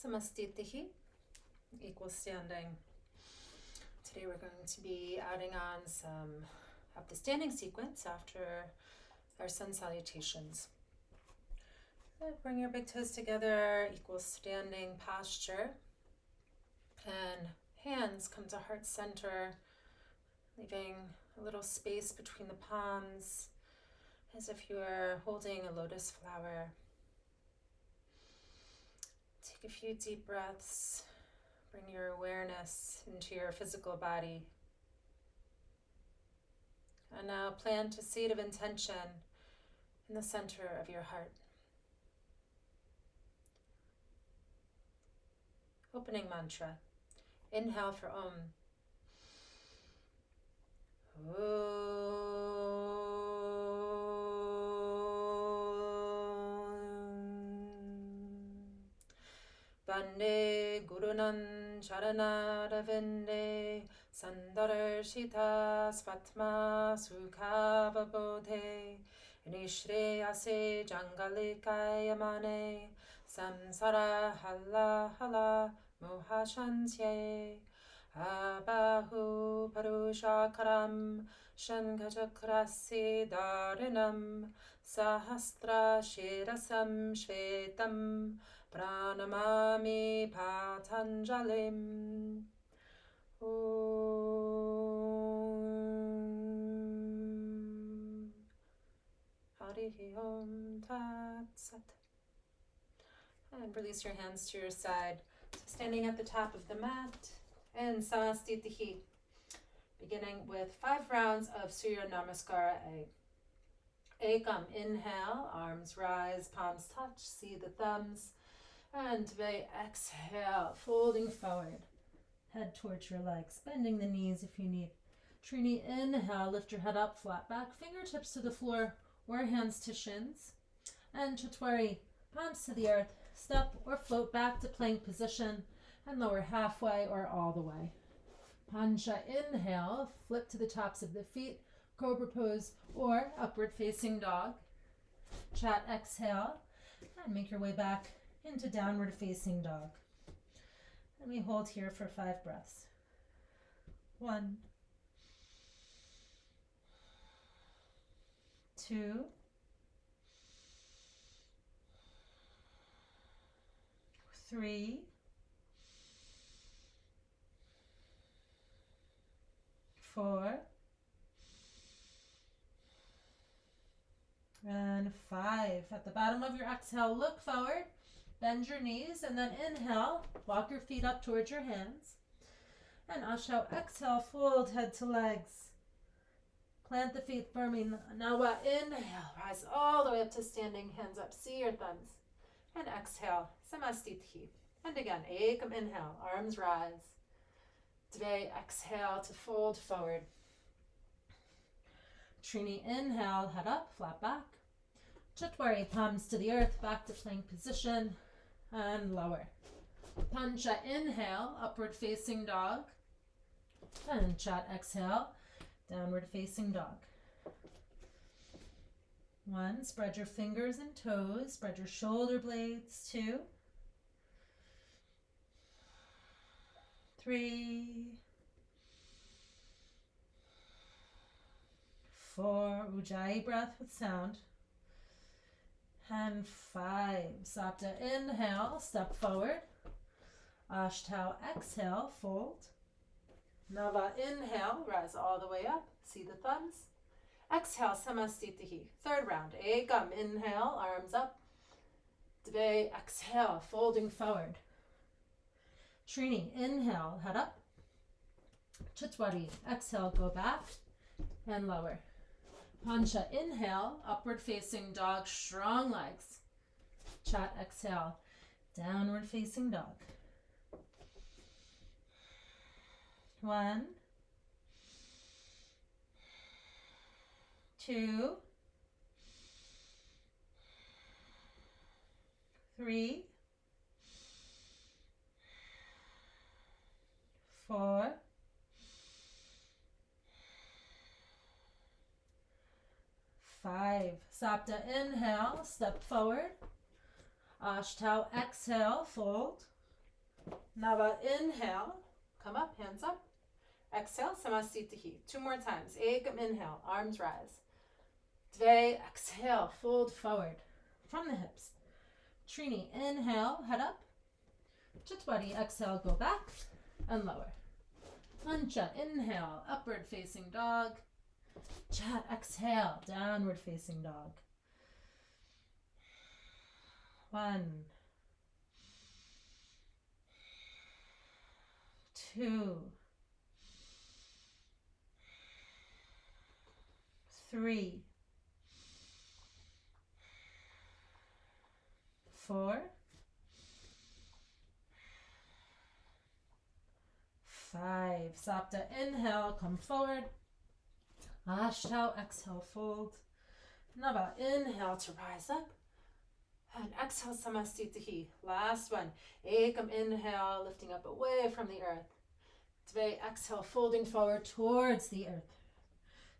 Samastitihi, equal standing. Today we're going to be adding on some of the standing sequence after our sun salutations. So bring your big toes together, equal standing posture, and hands come to heart center, leaving a little space between the palms as if you are holding a lotus flower. Take a few deep breaths. Bring your awareness into your physical body. And now plant a seed of intention in the center of your heart. Opening mantra. Inhale for Om. Bande Gurunan Charanaravinda Sandarshita Svatma Sukhavabodhe Nishreyase Jangalikayamane Samsara Hala Hala Mohashansye Abahu Parushakaram Shankachakrasi Dharanam Sahasra Shirasam Shvetam Pranamami Patanjalim. Om Harihi Om Tat Sat. And release your hands to your side. So standing at the top of the mat and Samastitihi. Beginning with 5 rounds of Surya Namaskara A. Ekam, inhale, arms rise, palms touch, see the thumbs. And Dve, exhale, folding forward, head towards your legs, bending the knees if you need. Trini, inhale, lift your head up, flat back, fingertips to the floor or hands to shins. And Chatwari, palms to the earth, step or float back to plank position and lower halfway or all the way. Pancha, inhale, flip to the tops of the feet, cobra pose or upward facing dog. Chat, exhale, and make your way back into downward facing dog. And we hold here for 5 breaths. 1, 2, 3, 4, and 5. At the bottom of your exhale, look forward. Bend your knees and then inhale, walk your feet up towards your hands. And Asho, exhale, fold head to legs. Plant the feet firmly. Nawa, inhale, rise all the way up to standing, hands up, see your thumbs. And exhale, Samastitihi. And again, Ekam, inhale, arms rise. Dve, exhale to fold forward. Trini, inhale, head up, flat back. Chatwari, palms to the earth, back to plank position. And lower. Pancha, inhale, upward facing dog. And Chat, exhale, downward facing dog. 1, spread your fingers and toes, spread your shoulder blades. 2, 3, 4, Ujjayi breath with sound. And 5, Sapta, inhale, step forward. Ashtau, exhale, fold. Nava, inhale, rise all the way up, see the thumbs. Exhale, Samastitihi. 3rd round, Ekam, inhale, arms up. Dve, exhale, folding forward. Trini, inhale, head up. Chatwari, exhale, go back and lower. Pancha, inhale, upward facing dog, strong legs. Chat, exhale, downward facing dog. 1, 2, 3, 4, 5. Sapta, inhale, step forward. Ashtau, exhale, fold. Nava, inhale, come up, hands up. Exhale, Samasthiti. 2 more times. Ekam, inhale, arms rise. Dve, exhale, fold forward from the hips. Trini, inhale, head up. Chatwari, exhale, go back and lower. Pancha, inhale, upward facing dog. Chat, exhale, downward facing dog. 1, 2, 3, 4, 5. Sapta, inhale, come forward. Ashtanga, exhale, fold. Nava, inhale to rise up. And exhale, Samasthiti. Last one. Ekam, inhale, lifting up away from the earth. Dve, exhale, folding forward towards the earth.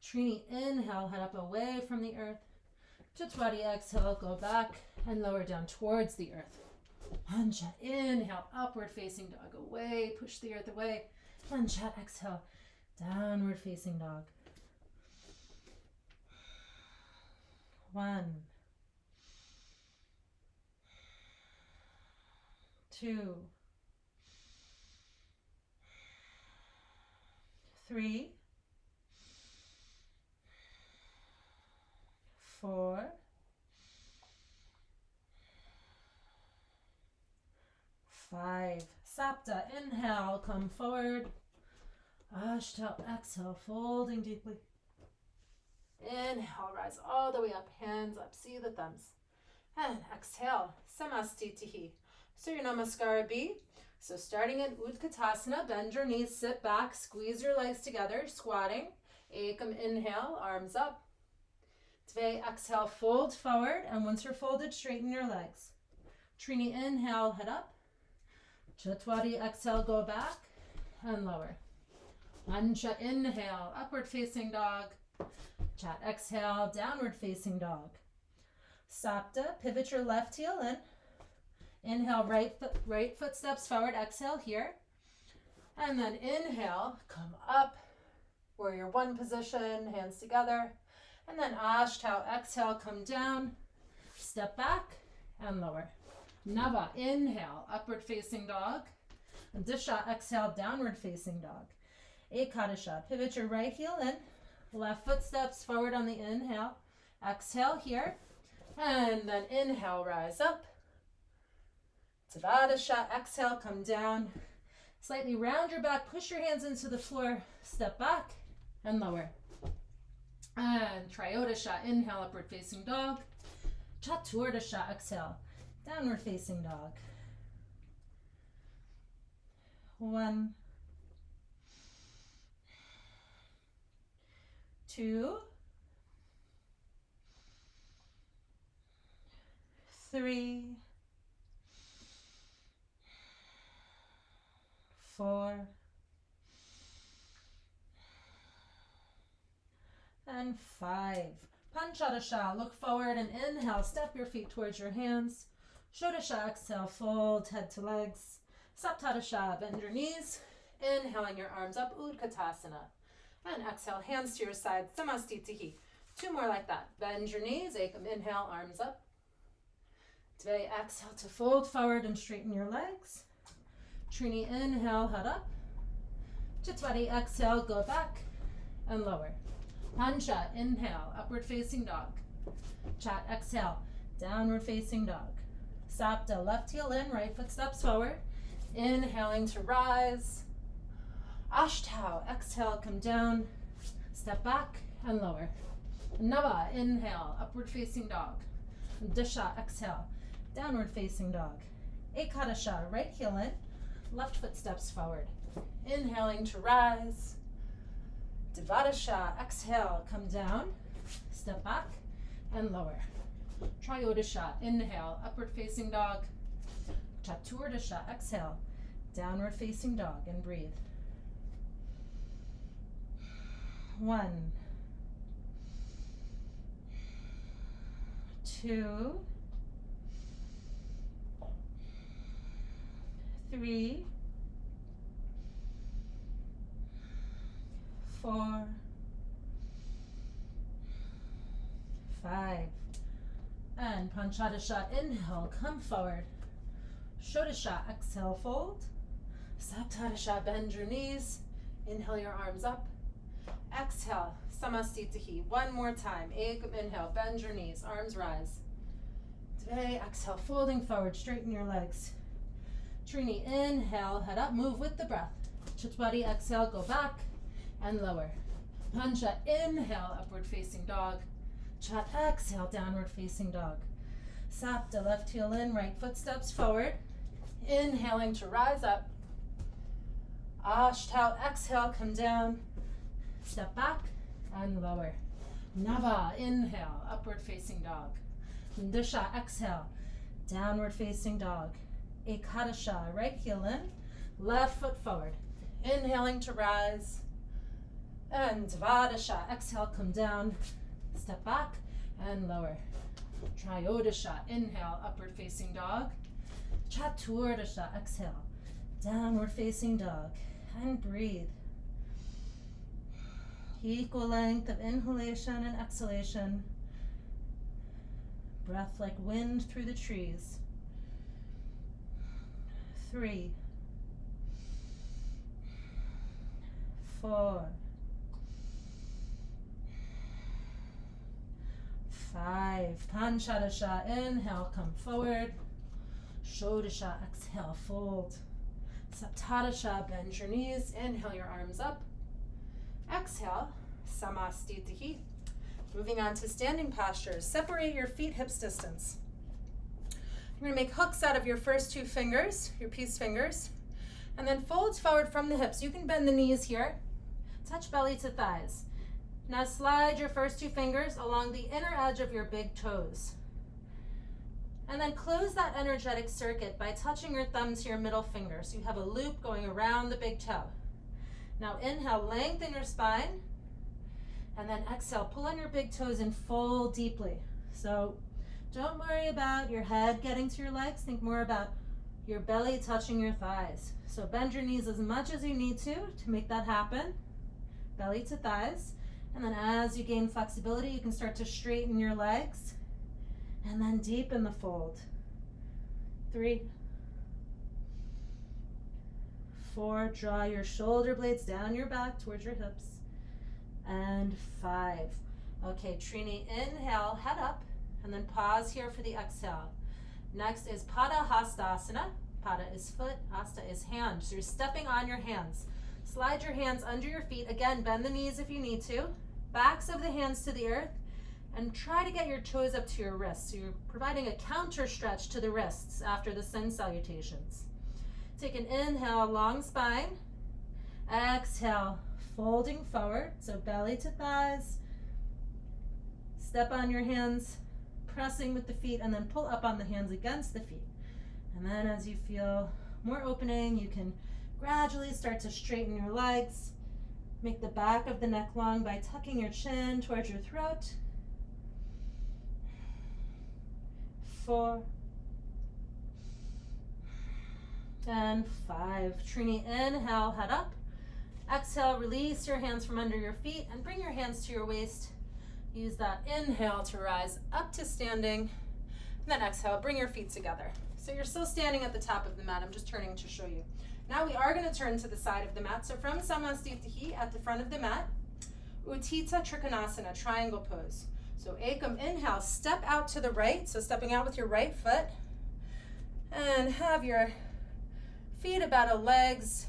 Trini, inhale, head up away from the earth. Chatwari, exhale, go back and lower down towards the earth. Panchat, inhale, upward facing dog, away, push the earth away. Panchat, exhale, downward facing dog. 1, 2, 3, 4, 5. Sapta, inhale, come forward. Ashtanga, exhale, folding deeply. Inhale, rise all the way up, hands up, see the thumbs. And exhale, Samasthiti. So your Namaskara B. So starting in Utkatasana, bend your knees, sit back, squeeze your legs together, squatting. Ekam, inhale, arms up. Dve, exhale, fold forward, and once you're folded, straighten your legs. Trini, inhale, head up. Chatwari, exhale, go back and lower. Pancha, inhale, upward facing dog. Chat, exhale, downward facing dog. Sapta, pivot your left heel in. Inhale, right foot steps forward, exhale here. And then inhale, come up, warrior one position, hands together. And then Ashtanga, exhale, come down, step back and lower. Nava, inhale, upward facing dog. Disha, exhale, downward facing dog. Ekadasha, pivot your right heel in. Left foot steps forward on the inhale. Exhale here. And then inhale, rise up. Tadadasha, exhale, come down. Slightly round your back, push your hands into the floor, step back and lower. And Triyodasha, inhale, upward facing dog. Chaturdasha, exhale, downward facing dog. 1, 2, 3, 4, and 5. Panchadasha, look forward and inhale, step your feet towards your hands. Shodasha, exhale, fold head to legs. Saptadasha, bend your knees. Inhaling your arms up, Utkatasana. And exhale, hands to your side, Samasthiti. 2 more like that. Bend your knees, Ekam, inhale, arms up. Dve, exhale to fold forward and straighten your legs. Trini, inhale, head up. Chatwari, exhale, go back and lower. Pancha, inhale, upward facing dog. Chat, exhale, downward facing dog. Sapta, left heel in, right foot steps forward. Inhaling to rise. Ashtanga, exhale, come down, step back and lower. Nava, inhale, upward facing dog. Disha, exhale, downward facing dog. Ekadasha, right heel in, left foot steps forward. Inhaling to rise. Devadasha, exhale, come down, step back and lower. Triyodasha, inhale, upward facing dog. Chaturdasha, exhale, downward facing dog, and breathe. 1, 2, 3, 4, 5. And Panchadasha, inhale, come forward. Shodasha, exhale, fold. Saptadasha, bend your knees. Inhale your arms up. Exhale, Samastitihi. One more time. Ekam, inhale, bend your knees, arms rise. Today, exhale, folding forward, straighten your legs. Trini, inhale, head up, move with the breath. Chatwari, exhale, go back and lower. Pancha, inhale, upward facing dog. Chat, exhale, downward facing dog. Sapta, left heel in, right foot steps forward. Inhaling to rise up. Ashtanga, exhale, come down. Step back and lower. Nava, inhale, upward facing dog. Disha, exhale, downward facing dog. Ekadasha, right heel in, left foot forward. Inhaling to rise. And Dvadasha, exhale, come down. Step back and lower. Triyodasha, inhale, upward facing dog. Chaturdasha, exhale, downward facing dog. And breathe. Equal length of inhalation and exhalation. Breath like wind through the trees. 3, 4, 5. Panchadasha, inhale, come forward. Shodasha, exhale, fold. Saptadasha, bend your knees. Inhale your arms up. Exhale, Samastitihi. Moving on to standing postures. Separate your feet hips distance. You're going to make hooks out of your first 2 fingers, your peace fingers, and then fold forward from the hips. You can bend the knees here. Touch belly to thighs. Now slide your first 2 fingers along the inner edge of your big toes. And then close that energetic circuit by touching your thumb to your middle finger. So you have a loop going around the big toe. Now inhale, lengthen your spine. And then exhale, pull on your big toes and fold deeply. So don't worry about your head getting to your legs. Think more about your belly touching your thighs. So bend your knees as much as you need to make that happen. Belly to thighs. And then as you gain flexibility, you can start to straighten your legs. And then deepen the fold. 3, 4, draw your shoulder blades down your back towards your hips. And 5. Okay, Trini, inhale, head up, and then pause here for the exhale. Next is Pada Hastasana. Pada is foot, Hasta is hand. So you're stepping on your hands. Slide your hands under your feet. Again, bend the knees if you need to. Backs of the hands to the earth. And try to get your toes up to your wrists. So you're providing a counter stretch to the wrists after the sun salutations. Take an inhale, long spine. Exhale, folding forward. So belly to thighs. Step on your hands, pressing with the feet, and then pull up on the hands against the feet. And then as you feel more opening, you can gradually start to straighten your legs. Make the back of the neck long by tucking your chin towards your throat. 4 and 5. Trini, inhale, head up. Exhale, release your hands from under your feet and bring your hands to your waist. Use that inhale to rise up to standing. And then exhale, bring your feet together. So you're still standing at the top of the mat. I'm just turning to show you. Now we are going to turn to the side of the mat. So from Samastitihi at the front of the mat, Uttita Trikonasana, triangle pose. So Ekam, inhale, step out to the right. So stepping out with your right foot. And have your feet about a leg's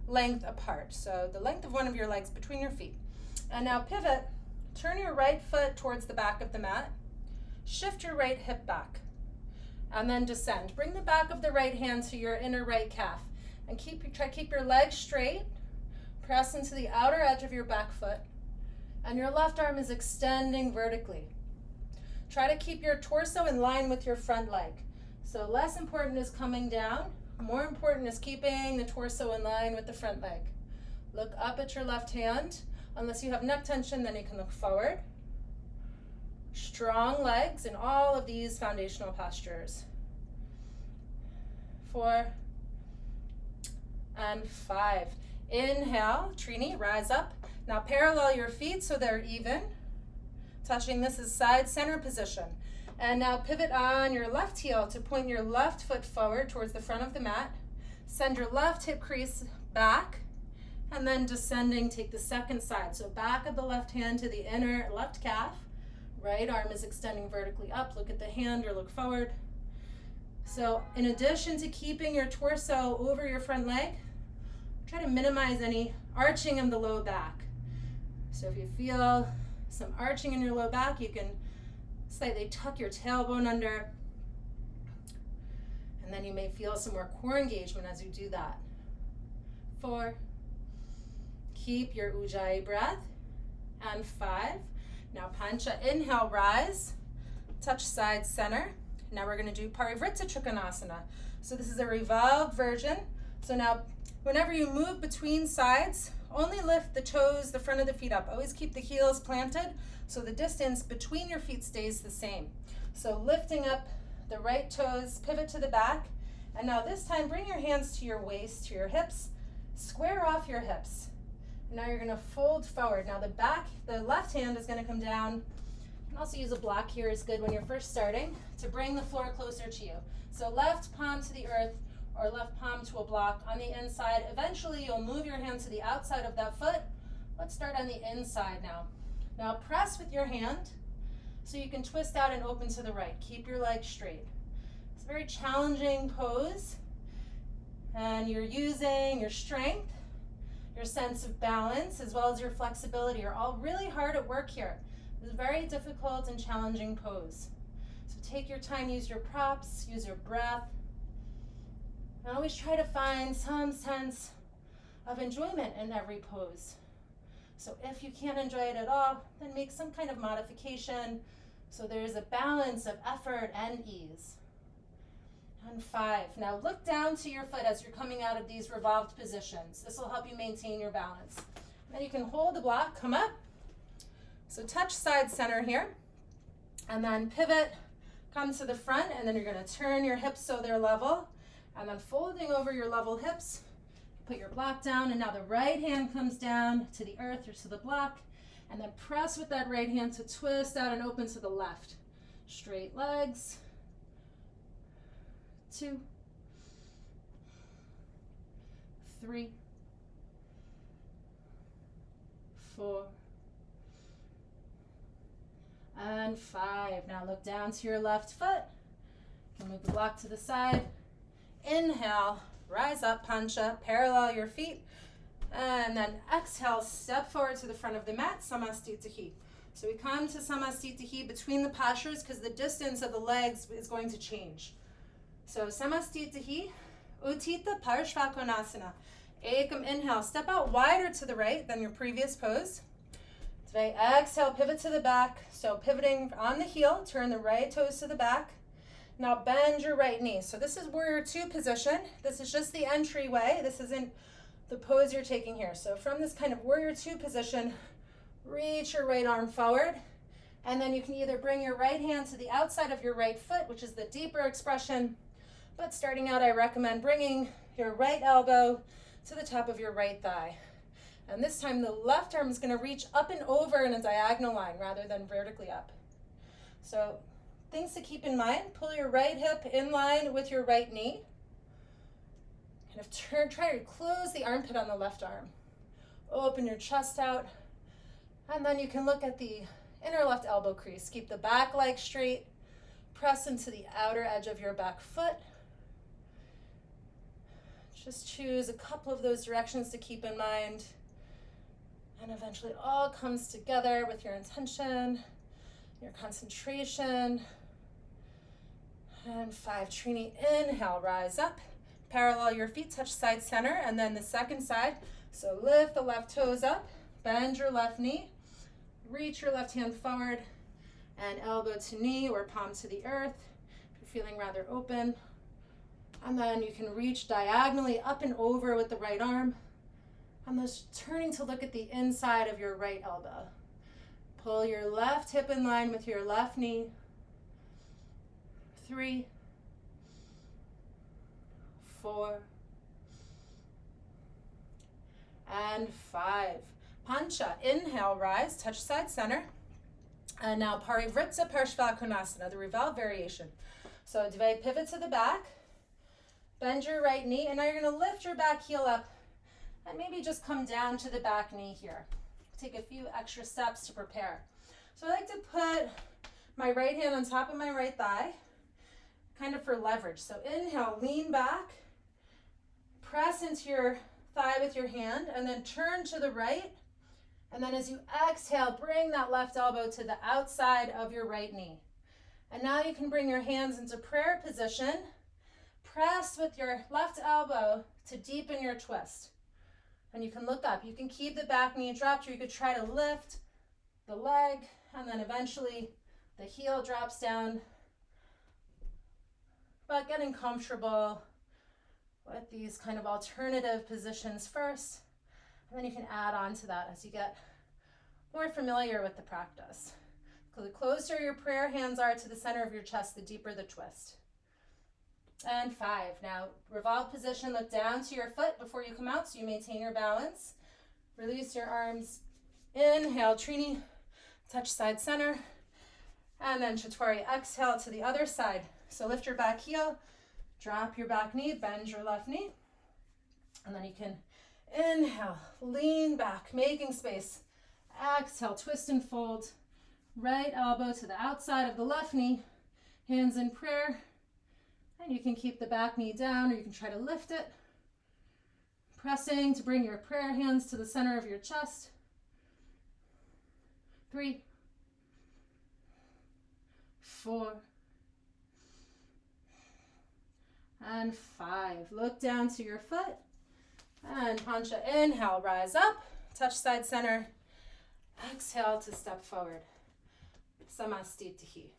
length apart. So the length of one of your legs between your feet. And now pivot, turn your right foot towards the back of the mat. Shift your right hip back. And then descend. Bring the back of the right hand to your inner right calf. And try to keep your legs straight. Press into the outer edge of your back foot. And your left arm is extending vertically. Try to keep your torso in line with your front leg. So less important is coming down. More important is keeping the torso in line with the front leg. Look up at your left hand. Unless you have neck tension, then you can look forward. Strong legs in all of these foundational postures. 4 and 5. Inhale, Trini, rise up. Now parallel your feet so they're even. Touching, this is side center position. And now pivot on your left heel to point your left foot forward towards the front of the mat. Send your left hip crease back, and then descending, take the second side. So back of the left hand to the inner left calf. Right arm is extending vertically up. Look at the hand or look forward. So in addition to keeping your torso over your front leg, try to minimize any arching in the low back. So if you feel some arching in your low back, you can slightly tuck your tailbone under. And then you may feel some more core engagement as you do that. 4. Keep your Ujjayi breath. And 5. Now Pancha, inhale, rise. Touch side center. Now we're going to do Parivritta Trikonasana. So this is a revolved version. So now whenever you move between sides, only lift the toes, the front of the feet up. Always keep the heels planted so the distance between your feet stays the same. So lifting up the right toes, pivot to the back. And now this time, bring your hands to your waist, to your hips. Square off your hips. Now you're going to fold forward. Now the left hand is going to come down. You can also use a block here, is good when you're first starting, to bring the floor closer to you. So left palm to the earth or left palm to a block on the inside. Eventually you'll move your hand to the outside of that foot. Let's start on the inside now. Now press with your hand so you can twist out and open to the right. Keep your legs straight. It's a very challenging pose, and you're using your strength, your sense of balance, as well as your flexibility are all really hard at work here. It's a very difficult and challenging pose. So take your time, use your props, use your breath, and always try to find some sense of enjoyment in every pose. So if you can't enjoy it at all, then make some kind of modification so there's a balance of effort and ease. And 5. Now look down to your foot as you're coming out of these revolved positions. This will help you maintain your balance. Then you can hold the block, come up. So touch side center here, and then pivot, come to the front, and then you're going to turn your hips so they're level, and then folding over your level hips, put your block down, and now the right hand comes down to the earth or to the block, and then press with that right hand to twist out and open to the left. Straight legs. 2, 3, 4, and 5. Now look down to your left foot. You can move the block to the side. Inhale, rise up, Pancha, parallel your feet. And then exhale, step forward to the front of the mat, Samastitihi. So we come to Samastitihi between the postures because the distance of the legs is going to change. So Samastitihi, Uttita Parshvakonasana. Ekam, inhale, step out wider to the right than your previous pose. Today, exhale, pivot to the back. So pivoting on the heel, turn the right toes to the back. Now bend your right knee. So this is warrior 2 position. This is just the entryway. This isn't the pose you're taking here. So from this kind of warrior 2 position, reach your right arm forward. And then you can either bring your right hand to the outside of your right foot, which is the deeper expression. But starting out, I recommend bringing your right elbow to the top of your right thigh. And this time the left arm is going to reach up and over in a diagonal line rather than vertically up. So things to keep in mind, pull your right hip in line with your right knee. Kind of try to close the armpit on the left arm. Open your chest out. And then you can look at the inner left elbow crease. Keep the back leg straight. Press into the outer edge of your back foot. Just choose a couple of those directions to keep in mind. And eventually it all comes together with your intention, your concentration. And 5, Trini, inhale, rise up. Parallel your feet, touch side center, and then the second side. So lift the left toes up, bend your left knee, reach your left hand forward, and elbow to knee or palm to the earth. If you're feeling rather open. And then you can reach diagonally up and over with the right arm. And just turning to look at the inside of your right elbow. Pull your left hip in line with your left knee. 3, 4, and 5. Pancha, inhale, rise, touch side center. And now Parivritsa Parshvakonasana, the revolve variation. So Dve, pivot to the back, bend your right knee, and now you're going to lift your back heel up and maybe just come down to the back knee here. Take a few extra steps to prepare. So I like to put my right hand on top of my right thigh, kind of for leverage. So inhale, lean back, press into your thigh with your hand, and then turn to the right. And then as you exhale, bring that left elbow to the outside of your right knee. And now you can bring your hands into prayer position. Press with your left elbow to deepen your twist. And you can look up. You can keep the back knee dropped, or you could try to lift the leg, and then eventually the heel drops down. But getting comfortable with these kind of alternative positions first, and then you can add on to that as you get more familiar with the practice. So the closer your prayer hands are to the center of your chest, the deeper the twist. And 5. Now, revolve position, look down to your foot before you come out so you maintain your balance. Release your arms. Inhale, Trini, touch side center. And then Chaturanga, exhale to the other side. So lift your back heel, drop your back knee, bend your left knee. And then you can inhale, lean back, making space. Exhale, twist and fold. Right elbow to the outside of the left knee. Hands in prayer. And you can keep the back knee down, or you can try to lift it. Pressing to bring your prayer hands to the center of your chest. 3, 4, and 5. Look down to your foot. And Pancha, inhale, rise up. Touch side center. Exhale to step forward. Samastitihi.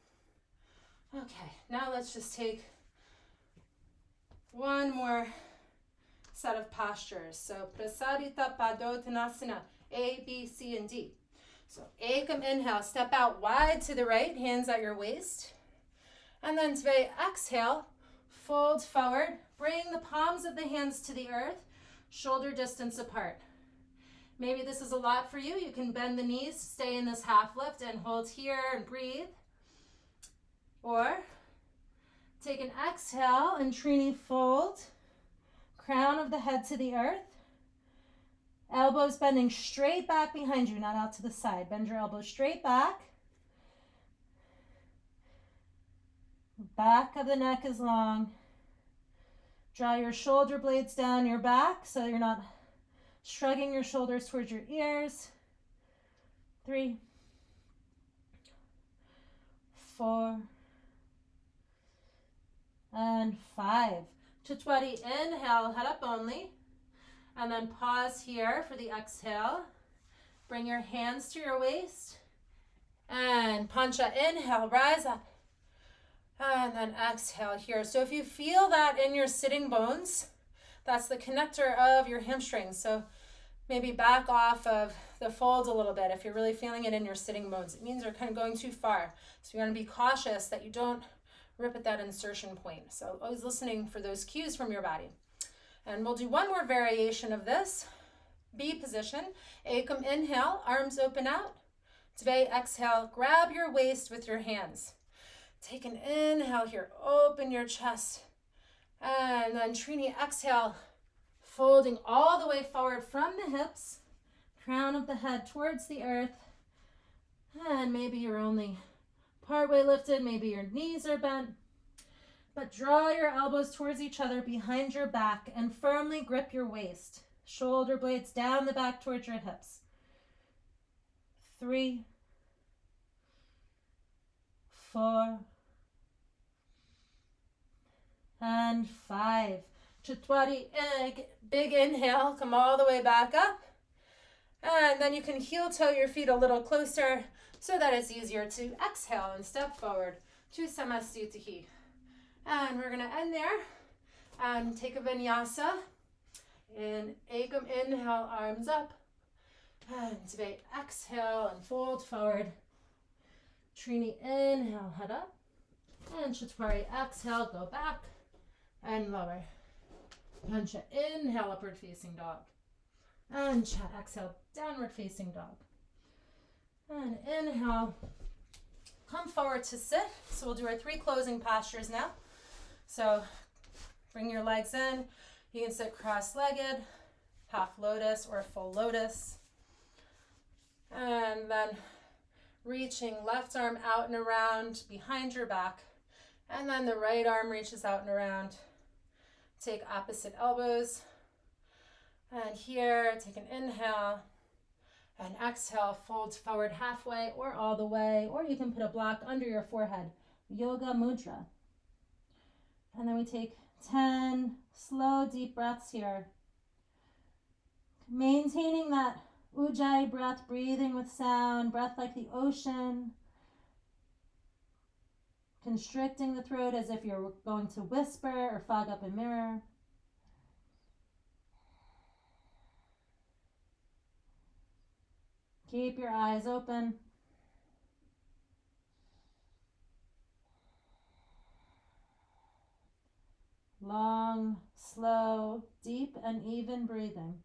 Okay, now let's just take one more set of postures. So Prasarita Padottanasana, A, B, C, and D. So Ekam, inhale, step out wide to the right, hands at your waist. And then Dve, exhale, fold forward, bring the palms of the hands to the earth, shoulder distance apart. Maybe this is a lot for you. You can bend the knees, stay in this half lift and hold here and breathe. Or take an exhale and Trini fold, crown of the head to the earth. Elbows bending straight back behind you, not out to the side. Bend your elbows straight back. Back of the neck is long. Draw your shoulder blades down your back so you're not shrugging your shoulders towards your ears. 3, 4, and 5. Chatwari, inhale, head up only. And then pause here for the exhale. Bring your hands to your waist. And Pancha, inhale, rise up. And then exhale here. So if you feel that in your sitting bones, that's the connector of your hamstrings. So maybe back off of the fold a little bit if you're really feeling it in your sitting bones. It means you're kind of going too far. So you want to be cautious that you don't rip at that insertion point. So always listening for those cues from your body. And we'll do one more variation of this. B position. Ekam, inhale, arms open out. Dve, exhale, grab your waist with your hands. Take an inhale here, open your chest. And then Trini, exhale, folding all the way forward from the hips, crown of the head towards the earth. And maybe you're only partway lifted, maybe your knees are bent. But draw your elbows towards each other behind your back and firmly grip your waist. Shoulder blades down the back towards your hips. 3, 4, and 5. Chatwari, big inhale, come all the way back up. And then you can heel toe your feet a little closer so that it's easier to exhale and step forward to Samastitihi. And we're going to end there and take a vinyasa. And Ekam, inhale, arms up. And Dve, exhale and fold forward. Trini, inhale, head up. And Chatwari, exhale, go back and lower. Pancha, inhale, upward facing dog. And chat. Exhale, downward facing dog. And inhale, come forward to sit. So we'll do our 3 closing postures now. So bring your legs in. You can sit cross-legged, half lotus or full lotus. And then reaching left arm out and around behind your back. And then the right arm reaches out and around. Take opposite elbows. And here, take an inhale. And exhale, fold forward halfway or all the way. Or you can put a block under your forehead. Yoga mudra. And then we take 10 slow, deep breaths here. Maintaining that ujjayi breath, breathing with sound, breath like the ocean. Constricting the throat as if you're going to whisper or fog up a mirror. Keep your eyes open. Long, slow, deep, and even breathing.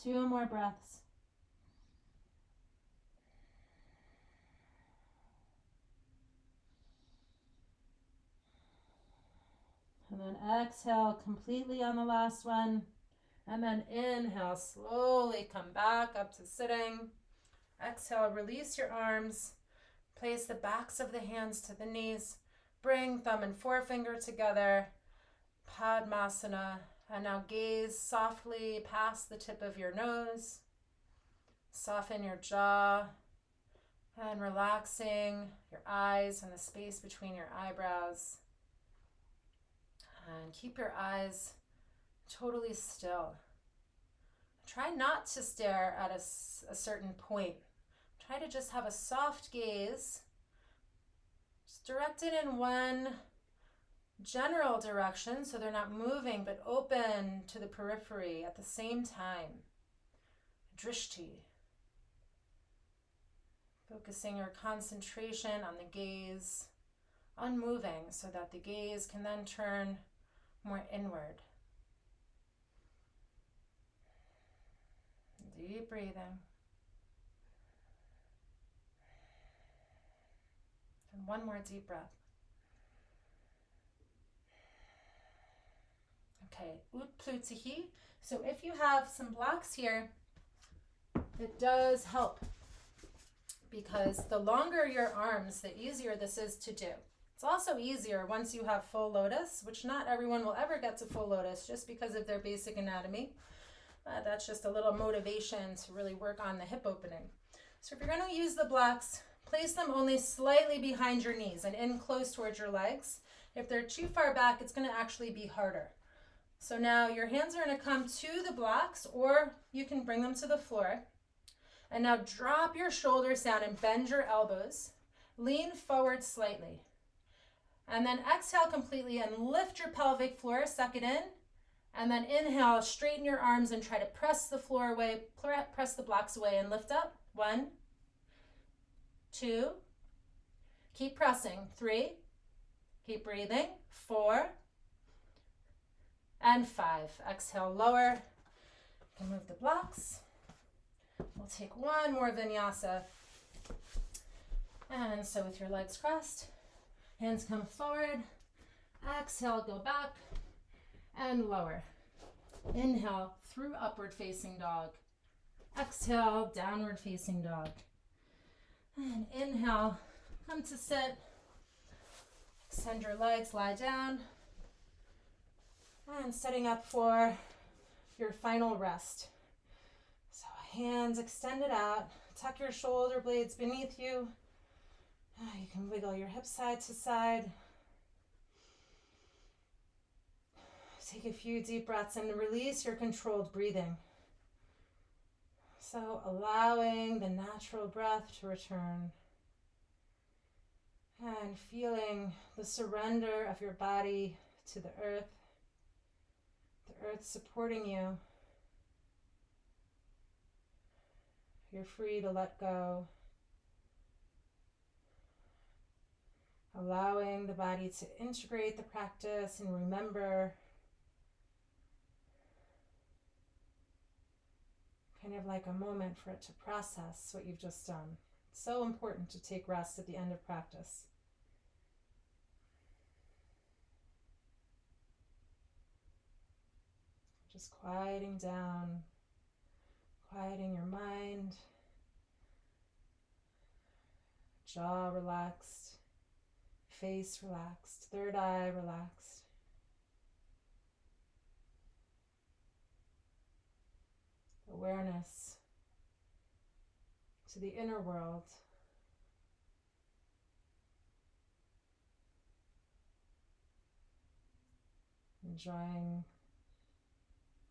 Two more breaths. And then exhale completely on the last one. And then inhale, slowly come back up to sitting. Exhale, release your arms. Place the backs of the hands to the knees. Bring thumb and forefinger together. Padmasana. And now gaze softly past the tip of your nose. Soften your jaw. And relaxing your eyes and the space between your eyebrows. And keep your eyes totally still. Try not to stare at a certain point. Try to just have a soft gaze, just directed in one general direction so they're not moving, but open to the periphery at the same time. Drishti. Focusing your concentration on the gaze, unmoving, so that the gaze can then turn more inward. Deep breathing. And one more deep breath. Okay, Utplutihi. So if you have some blocks here, it does help, because the longer your arms, the easier this is to do. It's also easier once you have full lotus, which not everyone will ever get to full lotus just because of their basic anatomy. That's just a little motivation to really work on the hip opening. So if you're going to use the blocks, place them only slightly behind your knees and in close towards your legs. If they're too far back, it's going to actually be harder. So now your hands are going to come to the blocks, or you can bring them to the floor. And now drop your shoulders down and bend your elbows. Lean forward slightly. And then exhale completely and lift your pelvic floor, suck it in. And then inhale, straighten your arms and try to press the floor away, press the blocks away and lift up. 1, 2, keep pressing. 3, keep breathing. 4, and 5. Exhale, lower. You can move the blocks. We'll take one more vinyasa. And so with your legs crossed, hands come forward. Exhale, go back and lower. Inhale through upward facing dog. Exhale, downward facing dog. And inhale, come to sit. Extend your legs, lie down. And setting up for your final rest. So hands extended out. Tuck your shoulder blades beneath you. You can wiggle your hips side to side. Take a few deep breaths and release your controlled breathing. So allowing the natural breath to return. And feeling the surrender of your body to the earth. The earth supporting you. You're free to let go. allowing the body to integrate the practice and remember, kind of like a moment for it to process what you've just done. It's so important to take rest at the end of practice. Just quieting down, quieting your mind, jaw relaxed, face relaxed, third eye relaxed. Awareness to the inner world. Enjoying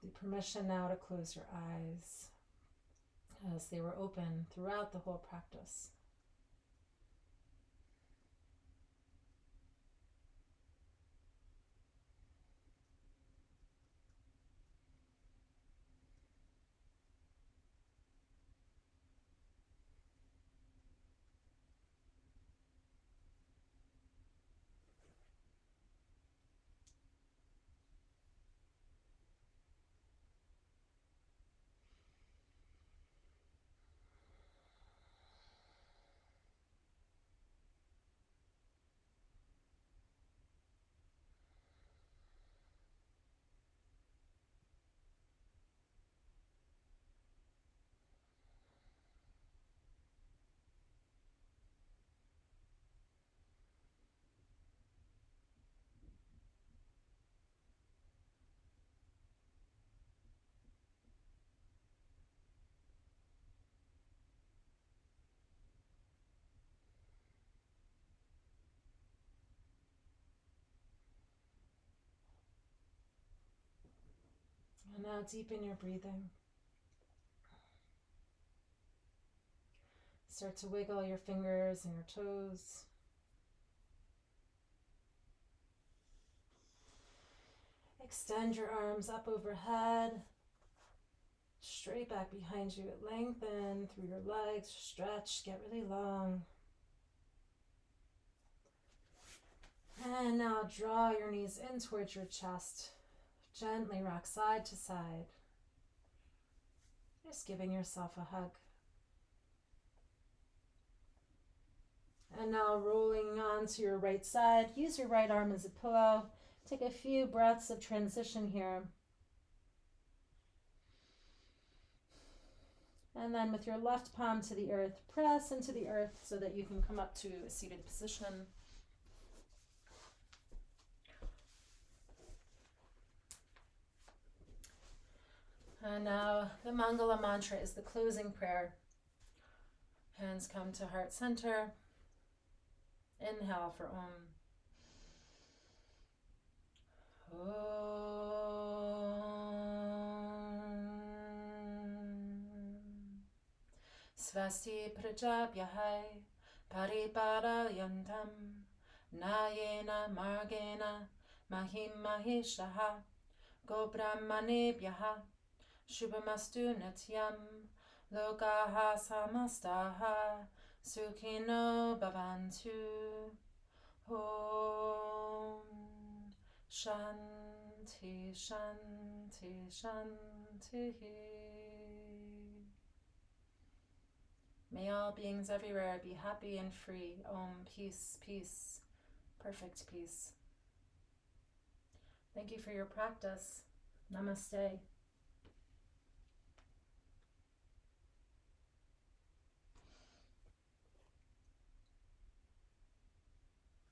the permission now to close your eyes as they were open throughout the whole practice. And now deepen your breathing. Start to wiggle your fingers and your toes. Extend your arms up overhead, straight back behind you. Lengthen through your legs, stretch, get really long. And now draw your knees in towards your chest. Gently rock side to side. Just giving yourself a hug. And now rolling onto your right side. Use your right arm as a pillow. Take a few breaths of transition here. And then with your left palm to the earth, press into the earth so that you can come up to a seated position. And now the Mangala mantra is the closing prayer. Hands come to heart center. Inhale for Om. Svasti prajabhyahai pariparayantam nayena margena mahim mahishaha gobrahmanebhyaha shubhamastu nityam lokaha samastaha sukhino bhavantu. Om Shanti Shanti Shanti. May all beings everywhere be happy and free. Om, peace, peace, perfect peace. Thank you for your practice. Namaste.